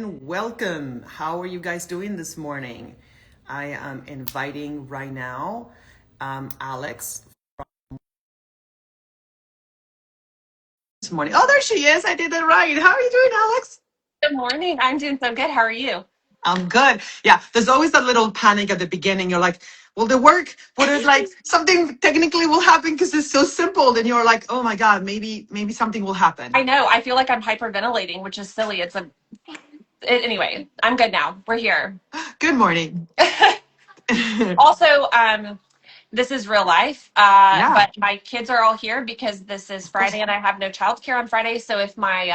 Welcome. How are you guys doing this morning? I am inviting right now Alex this morning. Oh, there she is. I did it right. How are you doing, Alex? Good morning. I'm doing so good. How are you? I'm good. Yeah, there's always that little panic at the beginning. You're like, will it work? Will it like something technically will happen because it's so simple? Then you're like, oh my God, maybe something will happen. I know. I feel like I'm hyperventilating, which is silly. Anyway, I'm good now. We're here. Good morning. Also, this is real life, Yeah, but my kids are all here because this is of course. Friday and I have no childcare on Friday. So if my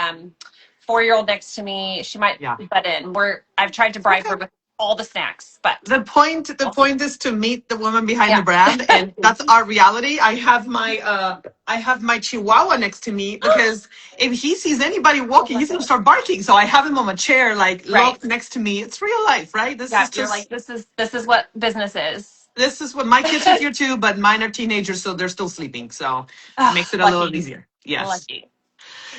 4-year-old next to me, she might Yeah. butt in. I've tried to bribe Okay. her with all the snacks, but The we'll see. point is to meet the woman behind the Yeah. brand, and that's our reality. I have my Chihuahua next to me because if he sees anybody Oh walking, my he's gonna goodness. start barking. So I have him on a chair, like Right. locked next to me. It's real life, right? Yeah. You're like, this is what business is. This is what my kids are here too, but mine are teenagers, so they're still sleeping. So makes it a little Lucky. easier. Yes. Lucky.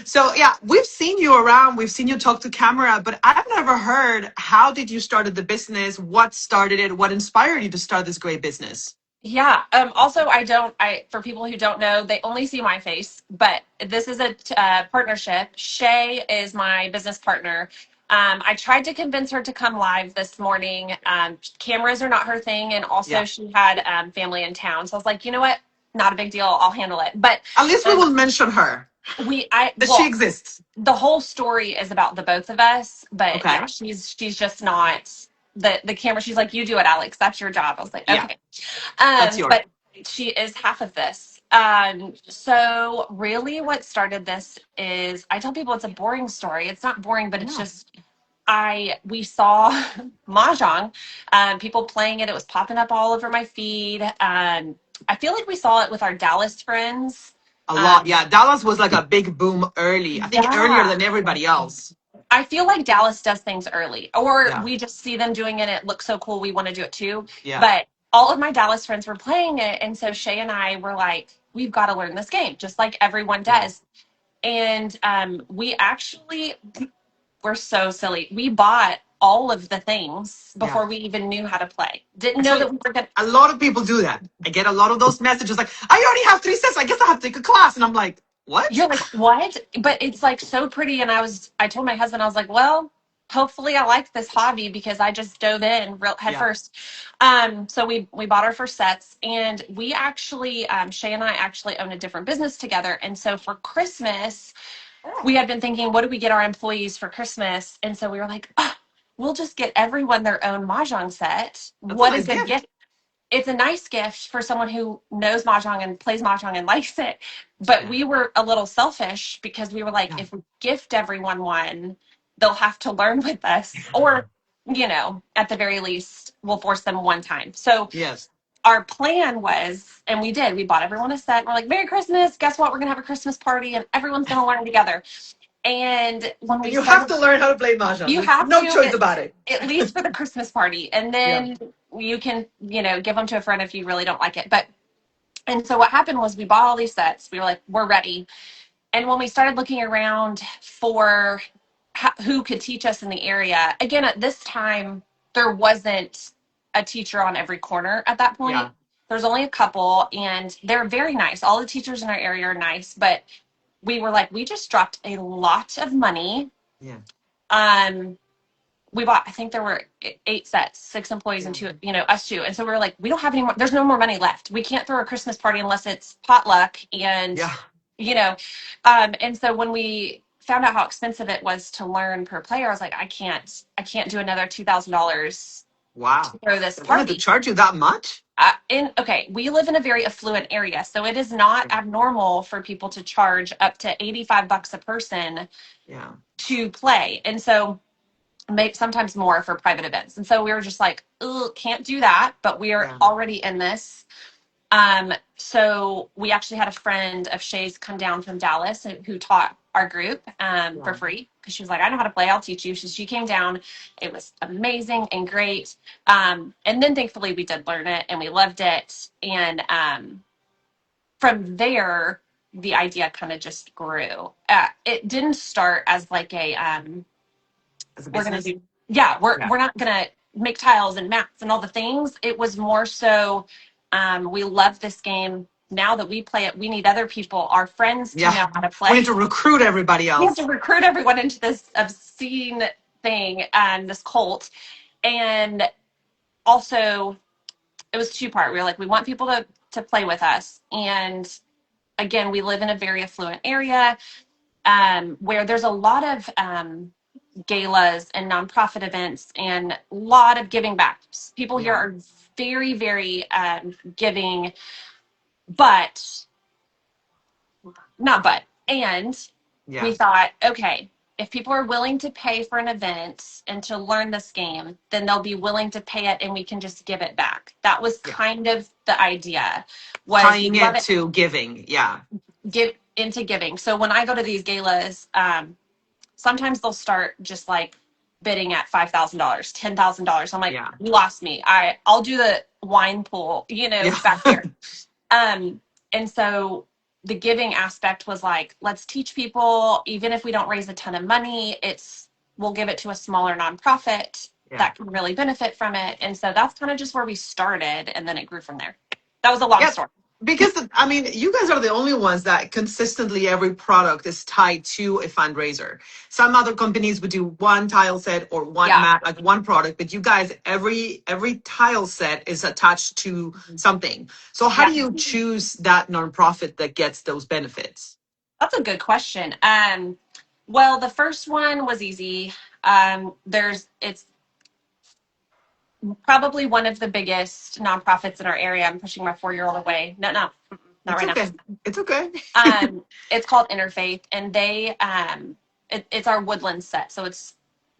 So yeah, we've seen you around, we've seen you talk to camera, but I've never heard how did you started the business? What started it? What inspired you to start this great business? Yeah. Also, for people who don't know, they only see my face, but this is a partnership. Shay is my business partner. I tried to convince her to come live this morning. Cameras are not her thing. And also Yeah. she had family in town. So I was like, you know what? Not a big deal. I'll handle it. But At least we um, will mention her that she well, exists. the whole story is about the both of us, but yeah, Okay. she's just not the camera. She's like, you do it, Alex. That's your job. I was like, Yeah, okay. that's yours. But she is half of this. So really what started this is I tell people it's a boring story. It's not boring, but it's Yeah. just we saw Mahjong, people playing it. It was popping up all over my feed. I feel like we saw it with our Dallas friends. A lot. Um, Yeah. Dallas was like a big boom early. I think earlier yeah. than everybody else. I feel like Dallas does things early, or Yeah. we just see them doing it. It looks so cool. We want to do it too. Yeah. But all of my Dallas friends were playing it. And so Shay and I were like, we've got to learn this game, just like everyone Yeah. does. And we're so silly. We bought all of the things Yeah. before we even knew how to play. Didn't know Actually, that we were going to. a lot of people do that. I get a lot of those messages like, I already have 3 sets. I guess I have to take a class. And I'm like, what? You're like, what? But it's like so pretty. And I told my husband, I was like, well, hopefully I like this hobby because I just dove in real head Yeah. first. So we bought our first sets and we actually, Shay and I actually own a different business together. And so for Christmas, we had been thinking, what do we get our employees for Christmas? And so we were like, we'll just get everyone their own Mahjong set. That's a What a nice good gift. gift. It's a nice gift for someone who knows mahjong and plays mahjong and likes it. But Yeah. we were a little selfish because we were like, Yeah. if we gift everyone one, they'll have to learn with us, or at the very least, we'll force them one time. So Yes. our plan was, and we did, we bought everyone a set. And we're like, Merry Christmas! Guess what? We're gonna have a Christmas party, and everyone's gonna learn together. And when And we you have started, to learn how to play mahjong. you There's have no to choice about it. at least for the Christmas party, and Yeah. then you can give them to a friend if you really don't like it. But and so what happened was we bought all these sets. We were like, we're ready. And when we started looking around for who could teach us in the area, again at this time there wasn't a teacher on every corner at that point. Yeah. There's only a couple, and they're very nice. All the teachers in our area are nice, but we were like, we just dropped a lot of money. Yeah. Um, we bought, I think there were 8 sets, 6 employees and Yeah. two, us two. And so we were like, we don't have any more, there's no more money left. We can't throw a Christmas party unless it's potluck. And, Yeah. you know, and so when we found out how expensive it was to learn per player, I was like, I can't do another $2,000 to Wow. throw this They wanted to party. charge you that much? Okay, we live in a very affluent area, so it is not abnormal for people to charge up to $85 a person Yeah. to play. And so maybe sometimes more for private events. And so we were just like, ugh, can't do that, but we are Yeah. already in this. So we actually had a friend of Shay's come down from Dallas who taught our group for Yeah. free because she was like, I know how to play, I'll teach you. So she came down. It was amazing and great. And then thankfully we did learn it and we loved it. And from there, the idea kind of just grew. It didn't start as like as a we're gonna business. do yeah, Yeah. we're not gonna make tiles and mats and all the things. It was more so we love this game. Now that we play it, we need other people, our friends, to Yeah. know how to We play. need to recruit everybody We have to else. recruit everyone into this obscene thing, this cult. And also, it was two-part. We were like, we want people to play with us. And again, we live in a very affluent area, where there's a lot of galas and nonprofit events and a lot of giving back. People here Yeah. are very, very giving, but not but. And we Yeah. thought, okay, if people are willing to pay for an event and to learn this game, then they'll be willing to pay it and we can just give it back. That was Yeah. kind of the idea, was we Tying love it it, to giving. Yeah. give into giving. So when I go to these galas, sometimes they'll start just like bidding at $5,000, $10,000. I'm like, Yeah. you lost me. I'll do the wine pool, Yeah. back here. Um, and so the giving aspect was like, let's teach people, even if we don't raise a ton of money, we'll give it to a smaller nonprofit Yeah. that can really benefit from it. And so that's kind of just where we started, and then it grew from there. That was a long Yep. story. Because I mean, you guys are the only ones that consistently every product is tied to a fundraiser. Some other companies would do one tile set or one Yeah. mat, like one product, but you guys, every tile set is attached to something. So how Yeah. do you choose that nonprofit that gets those benefits? That's a good question. Well, the first one was easy. It's probably one of the biggest nonprofits in our area. I'm pushing my 4-year-old away. No, no, not It's right now. okay. It's okay. It's called Interfaith, and it's our Woodlands set. So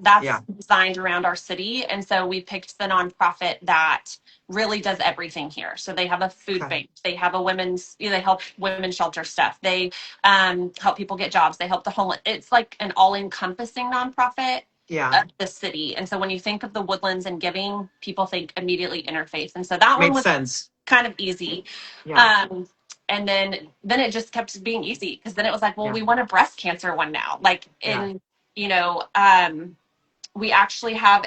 that's Yeah. designed around our city, and so we picked the nonprofit that really does everything here. So they have a food Okay. bank, they have they help women's shelter stuff, they help people get jobs, they help the homeless. It's like an all-encompassing nonprofit Yeah. of the city. And so when you think of the Woodlands and giving, people think immediately Interfaith, and so that one Makes was sense. kind of easy. Yeah. Um, and then it just kept being easy, because then it was like, well, Yeah. we want a breast cancer one now. Like Yeah. we actually have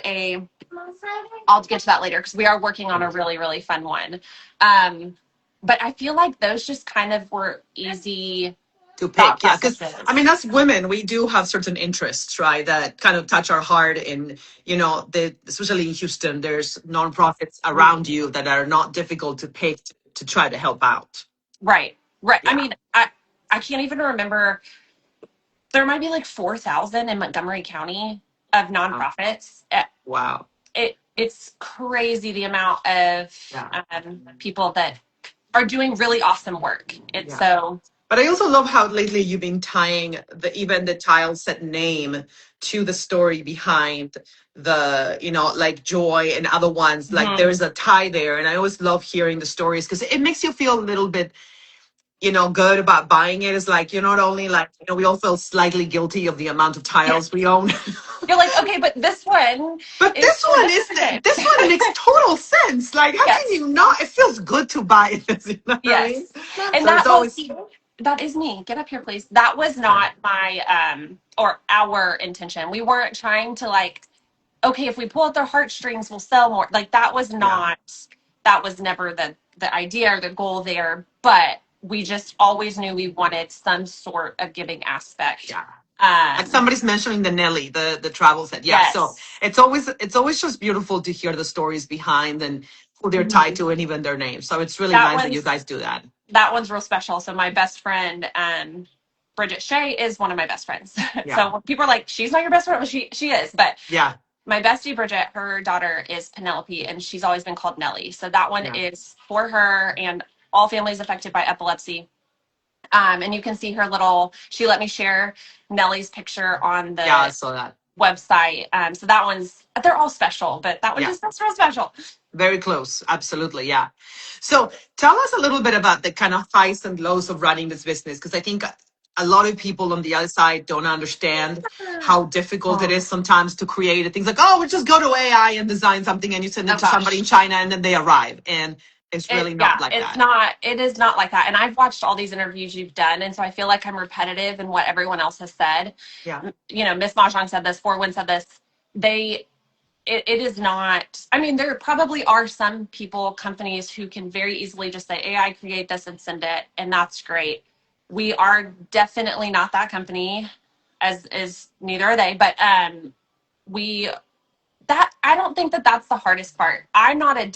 I'll get to that later, because we are working on a really, really fun one. But I feel like those just kind of were easy To thought pick. Yeah. Because I processes. mean, as women, we do have certain interests, right? That kind of touch our heart. And, especially in Houston, there's nonprofits around you that are not difficult to pick to try to help out. Right. Right. I Yeah. mean, I can't even remember. There might be like 4,000 in Montgomery County of Wow. nonprofits. Wow. It's crazy the amount of Yeah. people that are doing really awesome work. It's Yeah. so But I also love how lately you've been tying even the tile set name to the story behind the, like Joy and other ones. Like Mhm. there's a tie there. And I always love hearing the stories because it makes you feel a little bit, good about buying it. It's like you're not only like, we all feel slightly guilty of the amount of Yeah. tiles we own. You're like, okay, but this one But is this for one this is person. this one makes total sense. Like, how can Yes. you not? It feels good to buy this. You know what I mean? Yes. And So it's always that is me. Get up here, please. That was yeah, not my or our intention. We weren't trying to like, okay, if we pull at their heartstrings, we'll sell more. Like yeah. that was never the idea or the goal there. But we just always knew we wanted some sort of giving aspect. Yeah. Like Um, somebody's mentioning the Nelly, the travel set. Yeah. So yes. it's always just beautiful to hear the stories behind and who they're tied Mhm. to and even their names. So it's really That nice that you one's guys do that. that one's real special. So my best friend, Bridget Shea, is one of my best friends. Yeah. So when people are like, she's not your best friend, well, she is. But Yeah. my bestie Bridget, her daughter is Penelope, and she's always been called Nellie. So that one Yeah. is for her and all families affected by epilepsy. And you can see her little. She let me share Nellie's picture on Yeah. I the saw that. website. So that one's. They're all special, but that one Yeah. just that's real special. Very close. Absolutely. Yeah. So tell us a little bit about the kind of highs and lows of running this business, because I think a lot of people on the other side don't understand how difficult it is sometimes to create things like, oh, we just go to AI and design something and you send it Oh to somebody in gosh. China and then they arrive. And it's really not like that. It is not like that. And I've watched all these interviews you've done, and so I feel like I'm repetitive in what everyone else has said. Yeah. Miss Mahjong said this, Four Wind said this. they it is not, I mean, there probably are some people, companies who can very easily just say AI create this and send it, and that's great. We are definitely not that company, as is neither are they, but we that I don't think that that's the hardest part. I'm not a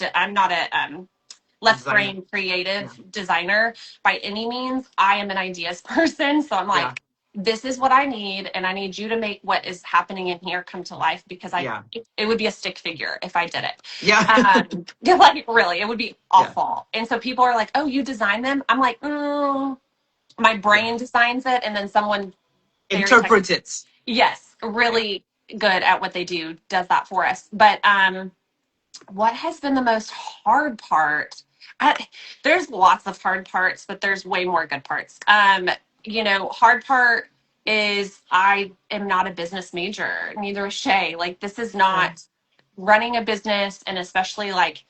left Designer. brain Yeah. creative designer by any means. I am an ideas person. So I'm Yeah. like, this is what I need, and I need you to make what is happening in here come to life, because Yeah. it would be a stick figure if I did it. Yeah. Yeah, like really, it would be Yeah. awful. And so people are like, "Oh, you design them?" I'm like, my Yeah. brain designs it, and then someone very technical, Interpret it. yes, Yeah. really good at what they do does that for us. But what has been the most hard part? I, there's lots of hard parts, but there's way more good parts. Hard part is I am not a business major, neither is Shay. Like, this is Yeah. not running a business, and especially like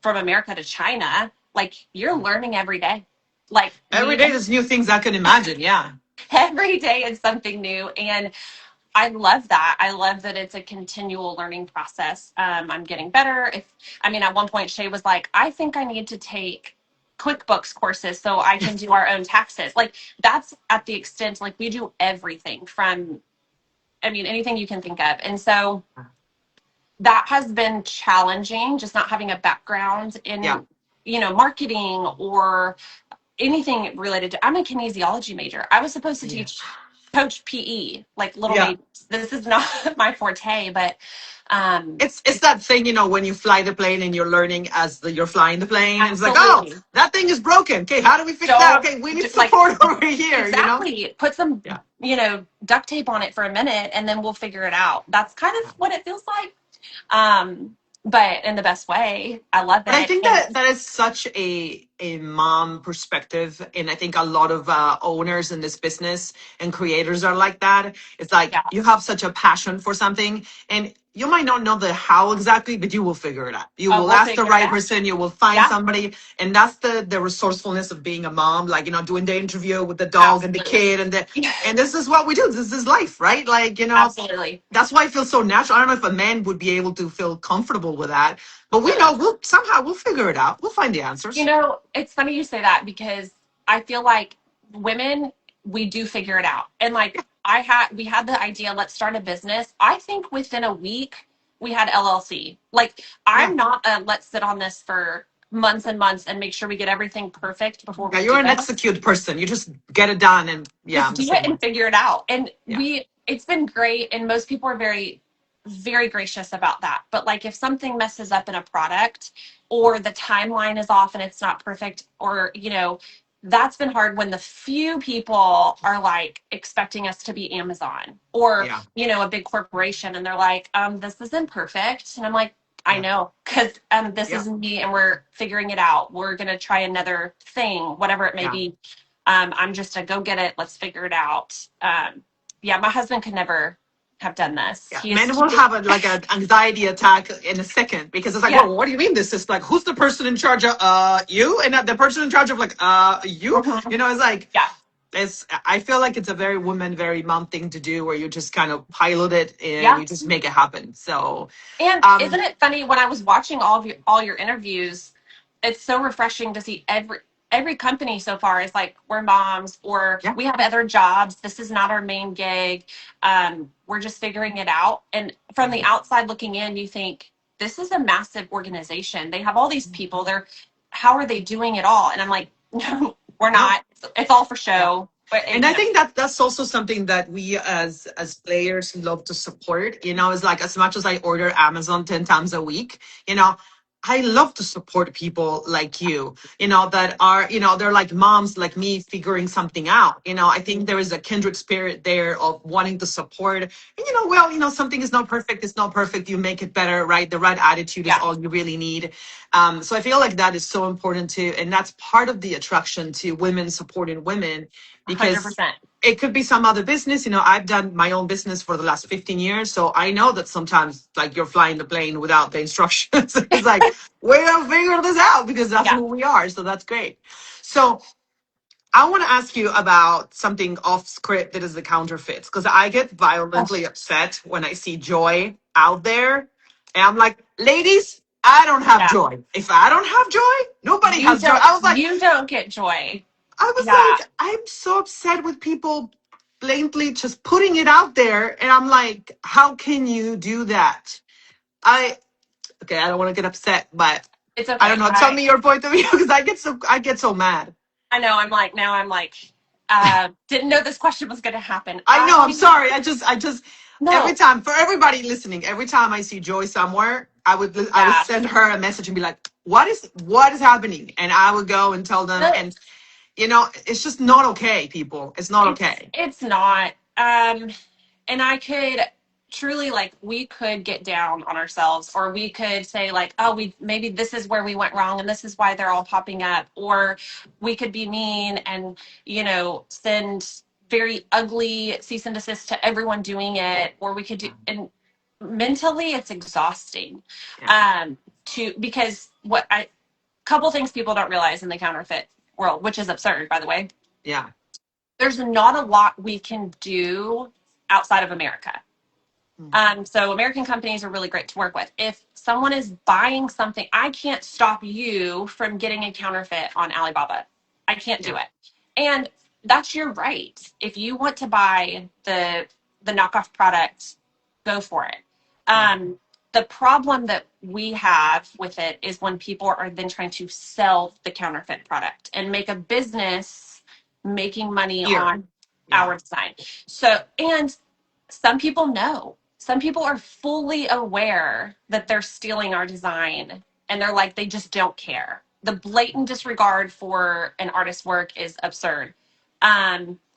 from America to China, like you're learning every day. Like Every we day there's new things I can imagine. Yeah. every day is something new, and I love that. I love that it's a continual learning process. I'm getting better. At one point, Shay was like, I think I need to take QuickBooks courses so I can do our own taxes. Like, that's at the extent, like, we do everything from, anything you can think of. And so that has been challenging, just not having a background Yeah. in, marketing or anything related to. I'm a kinesiology major. I was supposed to Yeah. teach coach PE, like little Yeah. babies. This is not my forte, but um It's that thing, when you fly the plane and you're learning as you're flying the plane, and it's like, oh, absolutely. that thing is broken. Okay, how do we fix that? Don't Okay, we need like support over here. exactly put some, Yeah. duct tape on it for a minute, and then we'll figure it out. That's kind of what it feels like. But in the best way. I love But I it. think And that is such a mom perspective, and I think a lot of owners in this business and creators are like that. It's like yeah, you have such a passion for something, and you might not know the how exactly, but you will figure it out. You will we'll ask the figure it right out. person. You will find Yeah, somebody, and that's the resourcefulness of being a mom. Like, doing the interview with the dog and the absolutely. kid, and this is what we do. This is life, right? Like, Absolutely. that's why I feel so natural. I don't know if a man would be able to feel comfortable with that, but we Mm-mm. know we'll figure it out. We'll find the answers. It's funny you say that, because I feel like women, we do figure it out. And like we had the idea, let's start a business. I think within a week we had LLC. Like, Yeah. I'm not a let's sit on this for months and months and make sure we get everything perfect before Yeah, we you're do an it. execute person. You just get it done, and yeah, Just I'm the do it same way. and figure it out. And Yeah. it's been great, and most people are very, very gracious about that. But like, if something messes up in a product, or the timeline is off and it's not perfect, or that's been hard when the few people are like expecting us to be Amazon, or Yeah. a big corporation, and they're like, this isn't perfect. And I'm like, I Yeah. know, because this Yeah. isn't me, and we're figuring it out. We're gonna try another thing, whatever it may Yeah. be. I'm just a go get it. Let's figure it out. Yeah, my husband could never have done this. Yeah. Men will have like an anxiety attack in a second, because it's like, Yeah. well, what do you mean this is like, who's the person in charge of you? And the person in charge of like you? Mhm. It's like, Yeah. I feel like it's a very woman, very mom thing to do, where you just kind of pilot it and Yeah. you just make it happen. So And isn't um it funny, when I was watching all your interviews, it's so refreshing to see every company so far is like, we're moms, or yeah. we have other jobs. This is not our main gig. We're just figuring it out. And from Yeah. the outside looking in, you think, this is a massive organization. They have all these people. How are they doing it all? And I'm like, no, we're No. not. It's all for Yeah. show. But And I think that that's also something that we as players love to support. Is like, as much as I order Amazon 10 times a week, I love to support people like you, that are, they're like moms like me figuring something out. I think there is a kindred spirit there of wanting to support. And something is not perfect, it's not perfect. You make it better, right? The right attitude is yeah, all you really need. So I feel like that is so important too. And that's part of the attraction to women supporting women, because 100%. it could be some other business. I've done my own business for the last 15 years. So I know that sometimes, like, you're flying the plane without the instructions. It's like, we gotta figure this out, because that's Yeah. who we are. So that's great. So I want to ask you about something off script that is the counterfeits, because I get violently upset when I see Joy out there. And I'm like, ladies, I don't have Yeah. joy. If I don't have joy, nobody has joy. You don't get joy. I was Yeah. like, I'm so upset with people blatantly just putting it out there. And I'm like, how can you do that? I okay, I don't want to get upset, but It's I don't okay. know. Tell me your point of view because I get so mad. I know I'm like didn't know this question was going to happen. I know. I'm sorry. I just every No. time for everybody listening, every time I see Joy somewhere, I would Yeah. send her a message and be like, what is happening? And I would go and tell them, No, and it's just not okay, people. It's not okay. it's not. And I could truly like we could get down on ourselves, or we could say like, oh, we maybe this is where we went wrong and this is why they're all popping up, or we could be mean and send very ugly cease and desist to everyone doing it, or we could do, and mentally it's exhausting. Yeah. To because what I couple things people don't realize in the counterfeit world, which is absurd by the way, Yeah. there's not a lot we can do outside of America. So American companies are really great to work with. If someone is buying something, I can't stop you from getting a counterfeit on Alibaba. I can't do Yeah. it. And that's your right. If you want to buy the knockoff product, go for it. Yeah. The problem that we have with it is when people are then trying to sell the counterfeit product and make a business making money Here. on Yeah. our design. So, and some people know. Some people are fully aware that they're stealing our design and they're like, they just don't care. The blatant disregard for an artist's work is absurd.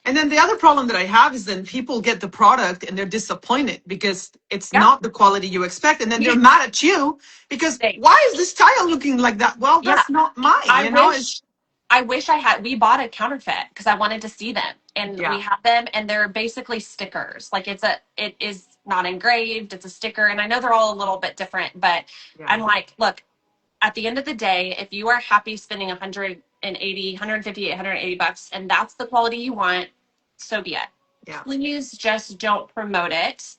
And then the other problem that I have is then people get the product and they're disappointed because it's Yeah. not the quality you expect. And then they're You, mad at you because they, why is this tile looking like that? Well, yeah. that's not mine, I you know? wish It's, I wish I had. We bought a counterfeit because I wanted to see them, and we yeah, have them, and they're basically stickers. Like it is not engraved. It's a sticker, and I know they're all a little bit different, but yeah, I'm like, look, at the end of the day, if you are happy spending 180 bucks, and that's the quality you want, so be it. yeah. Please just don't promote it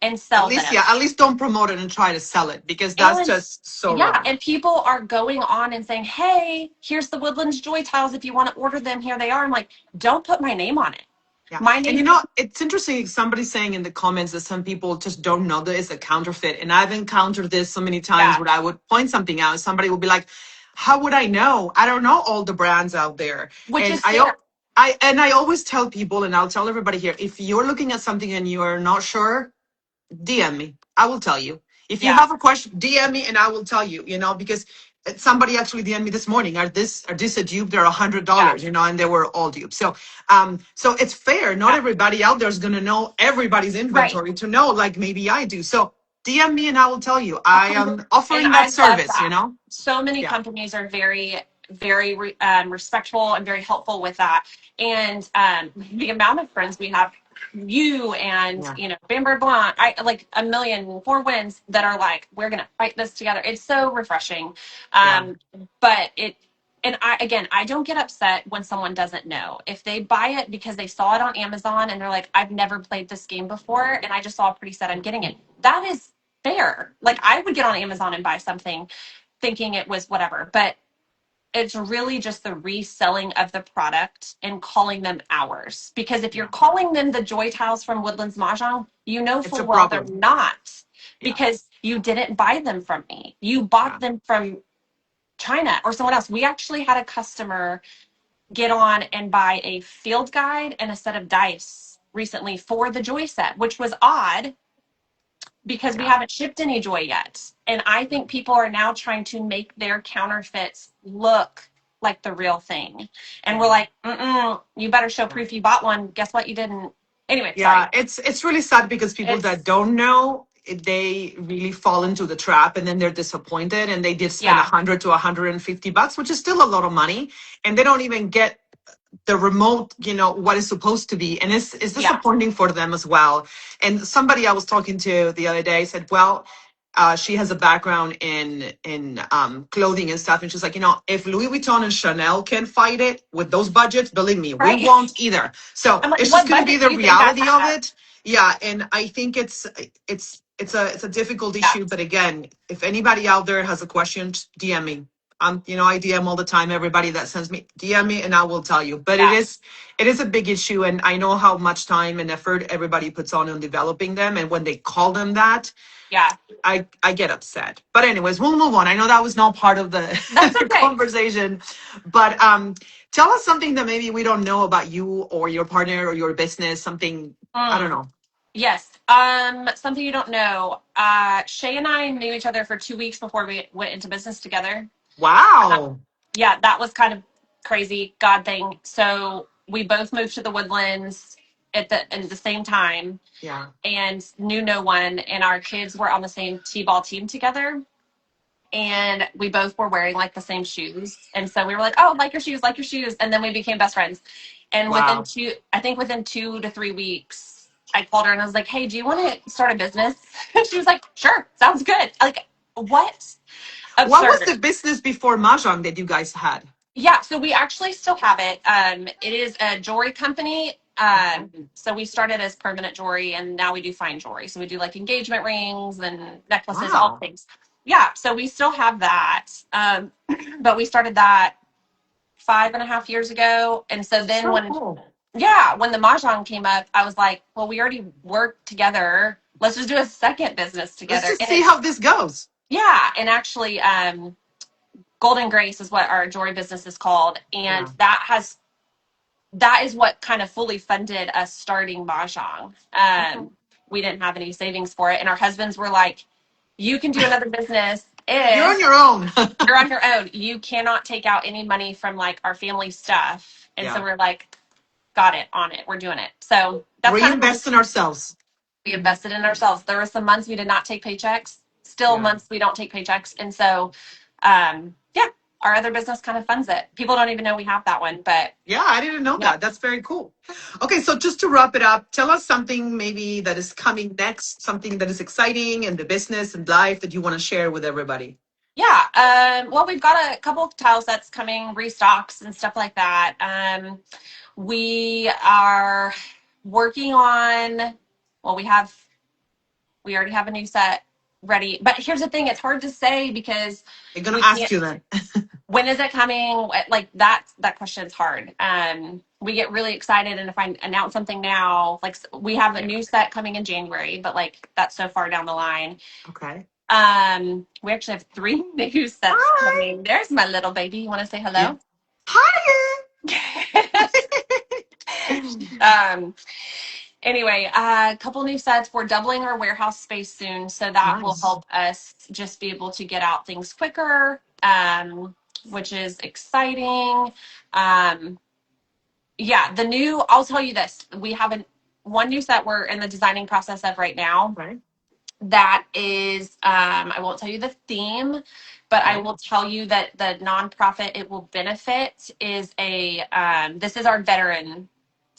and sell them. At least don't promote it and try to sell it because that's And just so yeah, wrong. and people are going on and saying, hey, here's the Woodlands Joy tiles. If you want to order them, here they are. I'm like, don't put my name on it. Yeah. My And name. it's interesting. Somebody's saying in the comments that some people just don't know that it's a counterfeit. And I've encountered this so many times Yeah. where I would point something out and somebody would be like, how would I know? I don't know all the brands out there. Which And is fair. I always tell people, and I'll tell everybody here, if you're looking at something and you are not sure, DM me. I will tell you. If you Yeah. have a question, DM me and I will tell you, because somebody actually DM'd me this morning. Are this a dupe? They're Yeah. $100, and they were all dupes. So it's fair. Not Yeah. everybody out there is gonna know everybody's Right. inventory to know like maybe I do. So DM me and I will tell you. I am And offering that I love service, that. So many Yeah. companies are very, very respectful and very helpful with that. And the amount of friends we have, you and Yeah. Bamber Blanc, I like a million four wins that are like, we're gonna fight this together. It's so refreshing. Yeah. But I don't get upset when someone doesn't know. If they buy it because they saw it on Amazon and they're like, I've never played this game before and I just saw a pretty set, I'm getting it. That is fair. Like I would get on Amazon and buy something thinking it was whatever, but it's really just the reselling of the product and calling them ours. Because if you're Yeah. calling them the Joy Tiles from Woodlands Mahjong, you know It's full a well they're problem. not, Yeah. because you didn't buy them from me. You bought Yeah. them from China or someone else. We actually had a customer get on and buy a field guide and a set of dice recently for the Joy set, which was odd because we Yeah. haven't shipped any Joy yet. And I think people are now trying to make their counterfeits look like the real thing. And we're like, you better show proof you bought one. Guess what? You didn't. Anyway, sorry. Yeah, it's really sad because people that It's, don't know, they really fall into the trap and then they're disappointed and they did spend yeah, 100 to $150, which is still a lot of money, and they don't even get the remote, what is supposed to be, and it's yeah, disappointing for them as well. And somebody I was talking to the other day said, well, she has a background in clothing and stuff, and she's like, if Louis Vuitton and Chanel can fight it with those budgets, believe me, we right? won't either. So I'm like, it's just what going to be budget the do you think I reality of have? it. Yeah, and I think it's it's a difficult Yeah, issue, but again, if anybody out there has a question, just DM me. I DM all the time. Everybody that sends me, DM me, and I will tell you. But yeah, it is a big issue, and I know how much time and effort everybody puts on developing them. And when they call them that, yeah. I get upset. But anyways, we'll move on. I know that was not part of the, That's the okay. conversation, but tell us something that maybe we don't know about you or your partner or your business. Something I don't Mm. know. Yes. Something you don't know. Shay and I knew each other for 2 weeks before we went into business together. Wow. Yeah, that was kind of crazy God thing. So we both moved to the Woodlands at the same time Yeah. and knew no one. And our kids were on the same t-ball team together. And we both were wearing like the same shoes. And so we were like, oh, like your shoes, like your shoes. And then we became best friends. And Wow. I think within 2 to 3 weeks, I called her and I was like, hey, do you want to start a business? And she was like, sure, sounds good. Like, what? What was Absurd. the business before Mahjong that you guys had? Yeah, so we actually still have it. It is a jewelry company. Okay. So we started as permanent jewelry, and now we do fine jewelry. So we do like engagement rings and necklaces, all Wow. things. Yeah, so we still have that. But we started that 5.5 years ago, and so then So when cool. yeah, when the mahjong came up, I was like, well, we already work together. Let's just do a second business Let's together. just And see it's how this goes. yeah, and actually, Golden Grace is what our jewelry business is called, and Yeah. that is what kind of fully funded us starting Mahjong. Okay. We didn't have any savings for it, and our husbands were like, "You can do another business You're on if your own. you're on your own. You cannot take out any money from like our family stuff." And so Yeah. we're like, "Got it, on it. We're doing it." So that's kind of how Reinvest in ourselves. we invested in ourselves. There were some months we did not take paychecks. Still Yeah. months we don't take paychecks, and so yeah, our other business kind of funds it. People don't even know we have that one, but Yeah, I didn't know yeah. that. That's very cool. Okay, so just to wrap it up, tell us something maybe that is coming next, something that is exciting in the business and life that you want to share with everybody. Yeah. Well, we've got a couple of tile sets coming, restocks and stuff like that. We are working on, well, we already have a new set ready. But here's the thing, it's hard to say because I'm gonna we ask can't, you then. when is it coming? Like that question's hard. We get really excited, and if I announce something now, like we have a new set coming in January, but like that's so far down the line. Okay. We actually have three new sets Hi. coming. There's my little baby. You want to say Yeah. hello? Hi. um, anyway, a couple new sets. We're doubling our warehouse space soon, so that will Nice. help us just be able to get out things quicker, which is exciting. Um, yeah, I'll tell you this. We have one new set we're in the designing process of right now. Right. That is, I won't tell you the theme, but I Okay. will tell you that the nonprofit it will benefit is this is our veteran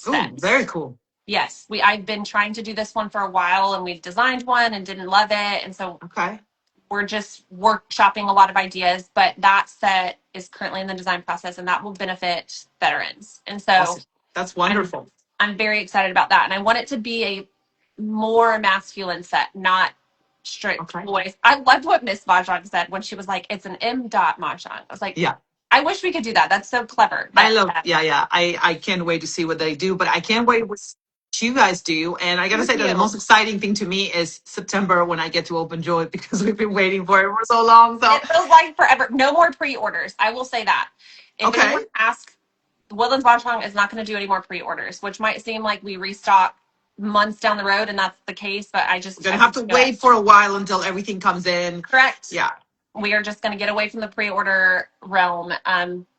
Oh, set. very cool. Yes, I've been trying to do this one for a while, and we've designed one and didn't love it, and so Okay. we're just workshopping a lot of ideas. But that set is currently in the design process, and that will benefit veterans. And so Awesome. That's I'm wonderful. I'm very excited about that, and I want it to be a more masculine set, not strict Okay. boys. I loved what Miss Mahjong said when she was like, "It's an M. Mahjong." I was like, Yeah. I wish we could do that. That's so clever. I But love, yeah, yeah. I can't wait to see what they do, but I can't wait what you guys do. And I gotta thank say that the you. most exciting thing to me is September when I get to open Joy because we've been waiting for it for so long. So, It feels like forever. No more pre-orders. I will say that. If anyone okay, asks, Woodlands Mahjong is not going to do any more pre-orders, which might seem like we restock months down the road, and that's the case. But we're gonna I have just to do it. wait for a while until everything comes in. Correct. Yeah. We are just going to get away from the pre-order realm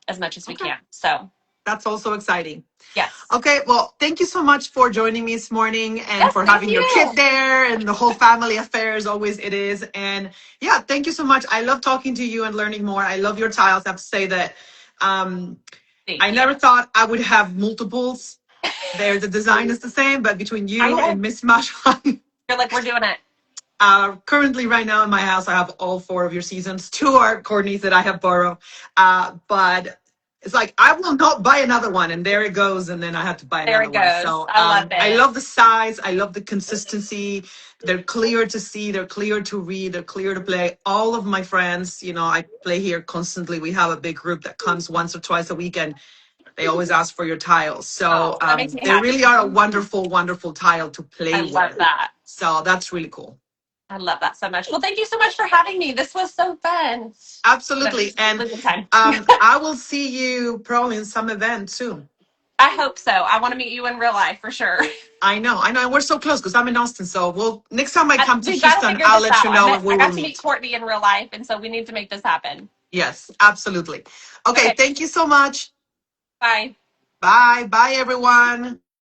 as much as we Okay. can. So That's also exciting. yes, Okay, well, thank you so much for joining me this morning and yes, for thank having your kid you. there and the whole family affair as always it is. And yeah, thank you so much. I love talking to you and learning more. I love your tiles. I have to say that um, Thank I you. never thought I would have multiples. There, the design is the same, but between I you know. and Miss Mashan, You're like, we're doing it. currently right now in my house, I have all four of your seasons. Two are Courtney's that I have borrowed. But It's like, I will not buy another one. And there it goes. And then I had to buy There another it one. goes. So I love I it. love the size. I love the consistency. They're clear to see. They're clear to read. They're clear to play. All of my friends, you know, I play here constantly. We have a big group that comes once or twice a week, and they always ask for your tiles. So Oh, that makes me they really happy. are a wonderful, wonderful tile to I play love with. that. So that's really cool. I love that so much. Well, thank you so much for having me. This was so fun. Absolutely. And Losing time. I will see you probably in some event soon. I hope so. I want to meet you in real life for sure. I know. And we're so close because I'm in Austin. So we'll next time I come to We've got to Houston, figure I'll this let out. you know and we I will got to meet meet. Courtney in real life, and so we need to make this happen. Yes, absolutely. Okay, Okay, thank you so much. bye. Bye. Bye, everyone.